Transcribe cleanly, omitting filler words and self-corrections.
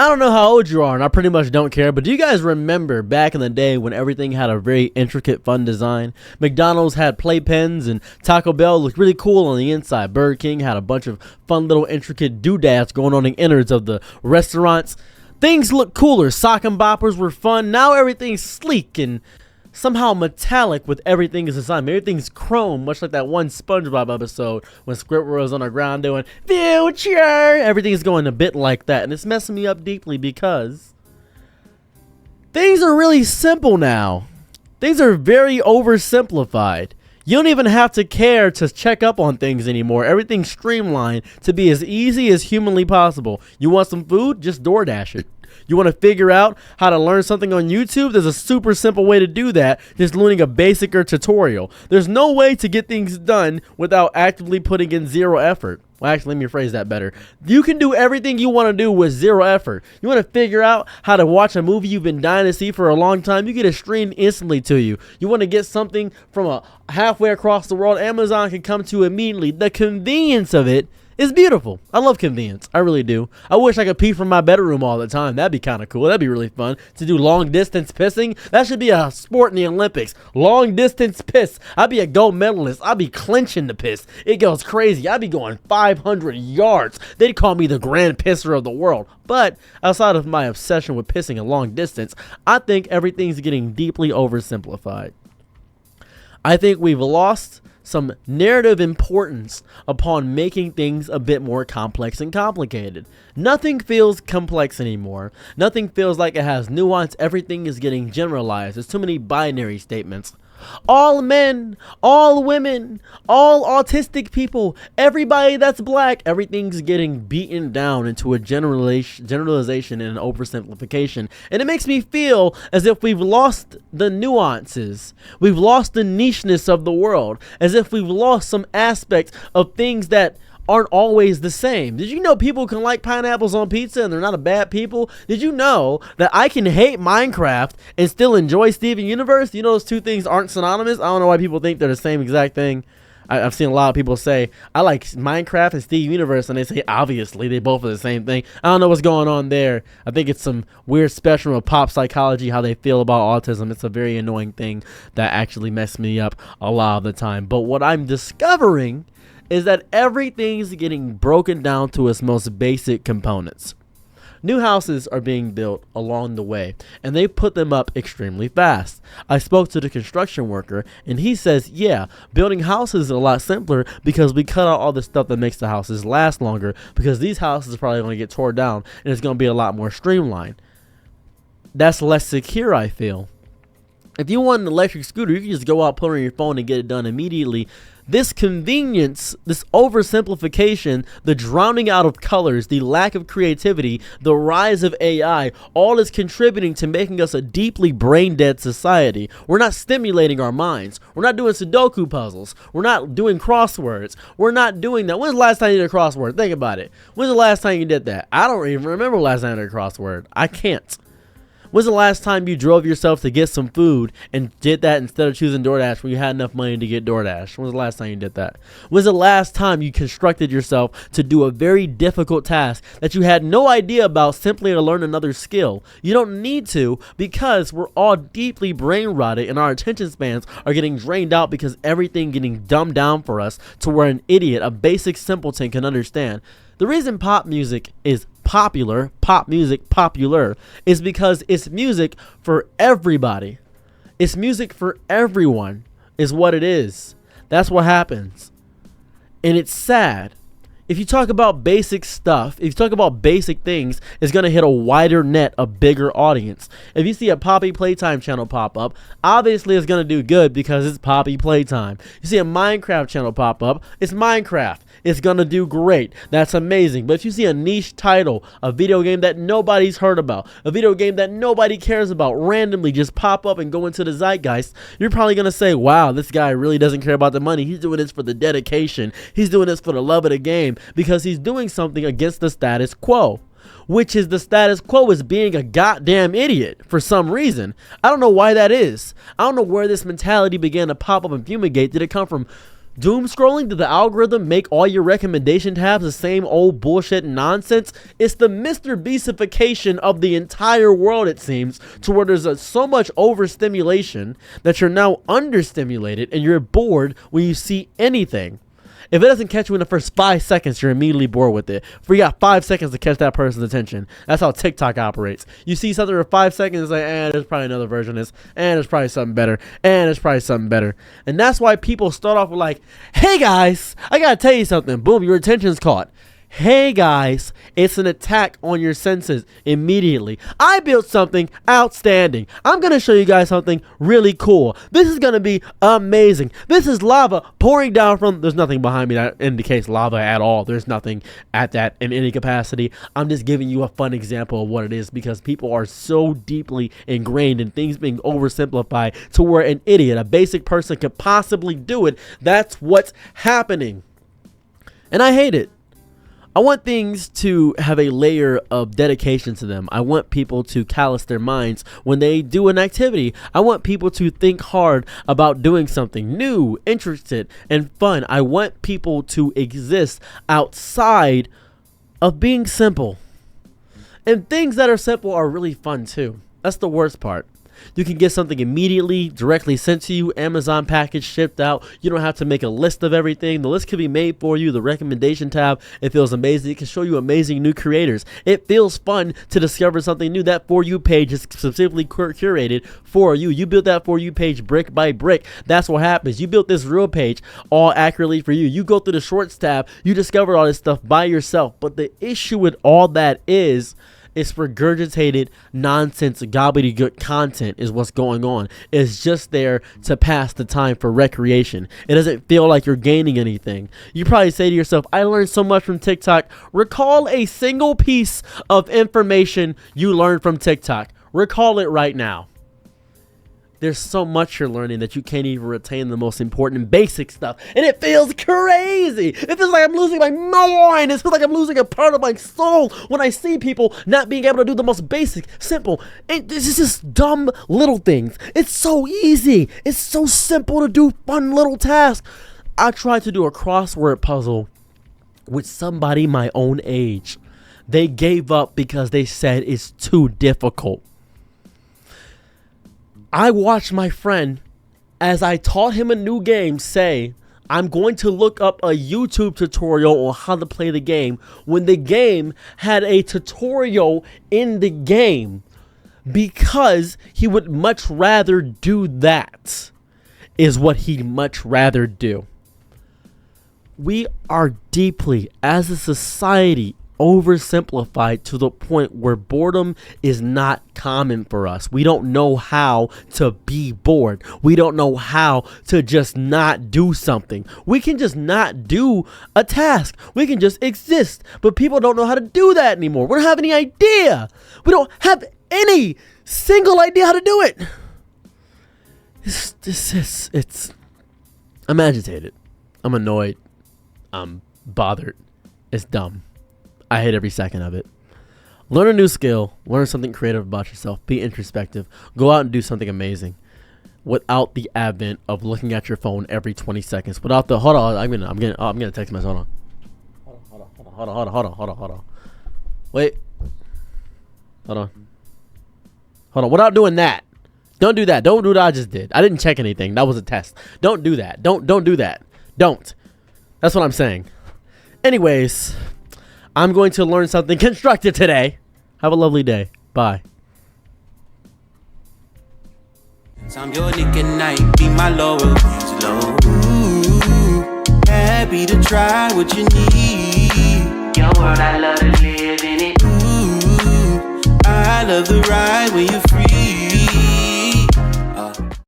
I don't know how old you are, and I pretty much don't care, but do you guys remember back in the day when everything had a very intricate, fun design? McDonald's had playpens, and Taco Bell looked really cool on the inside. Burger King had a bunch of fun little intricate doodads going on in the innards of the restaurants. Things looked cooler. Sock and boppers were fun. Now everything's sleek and somehow metallic with everything is designed. Everything's chrome, much like that one SpongeBob episode when Squidward was on the ground doing future. Everything's going a bit like that, and it's messing me up deeply because things are really simple now. Things are very oversimplified. You don't even have to care to check up on things anymore. Everything's streamlined to be as easy as humanly possible. You want some food? Just DoorDash it. You want to figure out how to learn something on YouTube? There's a super simple way to do that, just learning a basic or tutorial. There's no way to get things done without actively putting in zero effort. Well, actually, let me rephrase that better. You can do everything you want to do with zero effort. You want to figure out how to watch a movie you've been dying to see for a long time? You get it streamed instantly to you. You want to get something from a halfway across the world? Amazon can come to you immediately. The convenience of it is beautiful. I love convenience. I really do. I wish I could pee from my bedroom all the time. That'd be kind of cool. That'd be really fun to do long distance pissing. That should be a sport in the Olympics. Long distance piss. I'd be a gold medalist. I'd be clinching the piss. It goes crazy. I'd be going 500 yards. They'd call me the grand pisser of the world. But outside of my obsession with pissing a long distance, I think everything's getting deeply oversimplified. I think we've lost some narrative importance upon making things a bit more complex and complicated. Nothing feels complex anymore. Nothing feels like it has nuance. Everything is getting generalized. There's too many binary statements. All men, all women, all autistic people, everybody that's black, everything's getting beaten down into a generalization and an oversimplification. And it makes me feel as if we've lost the nuances. We've lost the nicheness of the world. As if we've lost some aspects of things that aren't always the same. Did you know people can like pineapples on pizza and they're not a bad people? Did you know that I can hate Minecraft and still enjoy Steven Universe? You know those two things aren't synonymous? I don't know why people think they're the same exact thing. I've seen a lot of people say, I like Minecraft and Steven Universe, and they say, obviously, they both are the same thing. I don't know what's going on there. I think it's some weird spectrum of pop psychology, how they feel about autism. It's a very annoying thing that actually messes me up a lot of the time. But what I'm discovering is that everything's getting broken down to its most basic components. New houses are being built along the way, and they put them up extremely fast. I spoke to the construction worker, and he says, yeah, building houses is a lot simpler because we cut out all the stuff that makes the houses last longer, because these houses are probably going to get torn down, and it's going to be a lot more streamlined. That's less secure, I feel. If you want an electric scooter, you can just go out, put it on your phone, and get it done immediately. This convenience, this oversimplification, the drowning out of colors, the lack of creativity, the rise of AI, all is contributing to making us a deeply brain-dead society. We're not stimulating our minds. We're not doing Sudoku puzzles. We're not doing crosswords. We're not doing that. When's the last time you did a crossword? Think about it. When's the last time you did that? I don't even remember the last time I did a crossword. I can't. When's the last time you drove yourself to get some food and did that instead of choosing DoorDash when you had enough money to get DoorDash? When's the last time you did that? When's the last time you constructed yourself to do a very difficult task that you had no idea about simply to learn another skill? You don't need to, because we're all deeply brain rotted and our attention spans are getting drained out because everything getting dumbed down for us to where an idiot, a basic simpleton can understand. The reason pop music is popular, is because it's music for everybody. It's music for everyone is what it is. That's what happens. And it's sad. If you talk about basic stuff, if you talk about basic things, it's going to hit a wider net, a bigger audience. If you see a Poppy Playtime channel pop up, obviously it's going to do good because it's Poppy Playtime. You see a Minecraft channel pop up, it's Minecraft. It's going to do great. That's amazing. But if you see a niche title, a video game that nobody's heard about, a video game that nobody cares about, randomly just pop up and go into the zeitgeist, you're probably going to say, wow, this guy really doesn't care about the money. He's doing this for the dedication. He's doing this for the love of the game because he's doing something against the status quo. Which is the status quo is being a goddamn idiot for some reason. I don't know why that is. I don't know where this mentality began to pop up and fumigate. Did it come from Doom scrolling? Did the algorithm make all your recommendation tabs the same old bullshit nonsense? It's the Mr. Beastification of the entire world, it seems, to where there's so much overstimulation that you're now understimulated and you're bored when you see anything. If it doesn't catch you in the first 5 seconds, you're immediately bored with it. For you got 5 seconds to catch that person's attention. That's how TikTok operates. You see something for 5 seconds, it's like, there's probably another version of this. There's probably something better. There's probably something better. And that's why people start off with like, hey guys, I gotta tell you something. Boom, your attention's caught. Hey guys, it's an attack on your senses immediately. I built something outstanding. I'm going to show you guys something really cool. This is going to be amazing. This is lava pouring down from, there's nothing behind me that indicates lava at all. There's nothing at that in any capacity. I'm just giving you a fun example of what it is because people are so deeply ingrained in things being oversimplified to where an idiot, a basic person could possibly do it. That's what's happening. And I hate it. I want things to have a layer of dedication to them. I want people to callous their minds when they do an activity. I want people to think hard about doing something new, interested, and fun. I want people to exist outside of being simple. And things that are simple are really fun too. That's the worst part. You can get something immediately, directly sent to you, Amazon package shipped out. You don't have to make a list of everything. The list can be made for you. The recommendation tab, it feels amazing. It can show you amazing new creators. It feels fun to discover something new. That For You page is specifically curated for you. You built that For You page brick by brick. That's what happens. You built this real page all accurately for you. You go through the shorts tab. You discover all this stuff by yourself. But the issue with all that is, it's regurgitated nonsense, gobbledygook content is what's going on. It's just there to pass the time for recreation. It doesn't feel like you're gaining anything. You probably say to yourself, I learned so much from TikTok. Recall a single piece of information you learned from TikTok. Recall it right now. There's so much you're learning that you can't even retain the most important and basic stuff. And it feels crazy. It feels like I'm losing my mind. It feels like I'm losing a part of my soul when I see people not being able to do the most basic, simple. It's just dumb little things. It's so easy. It's so simple to do fun little tasks. I tried to do a crossword puzzle with somebody my own age. They gave up because they said it's too difficult. I watched my friend, as I taught him a new game, say, I'm going to look up a YouTube tutorial on how to play the game, when the game had a tutorial in the game, because he would much rather do that, is what he'd much rather do. We are deeply, as a society, oversimplified to the point where boredom is not common for us. We don't know how to be bored. We don't know how to just not do something. We can just not do a task. We can just exist. But people don't know how to do that anymore. We don't have any idea. We don't have any single idea how to do it. I'm agitated. I'm annoyed. I'm bothered. It's dumb. I hate every second of it. Learn a new skill. Learn something creative about yourself. Be introspective. Go out and do something amazing without the advent of looking at your phone every 20 seconds. Without the hold on. I'm gonna text message. Hold on. Wait. Hold on. Without doing that. Don't do that. Don't do what I just did. I didn't check anything. That was a test. Don't do that. Don't do that. Don't. That's what I'm saying. Anyways, I'm going to learn something constructive today. Have a lovely day. Bye. I'm your Nick at night, be my Laurel low. Ooh, happy to try what you need. Your world, I love to live in it. Ooh, I love the ride when you're free.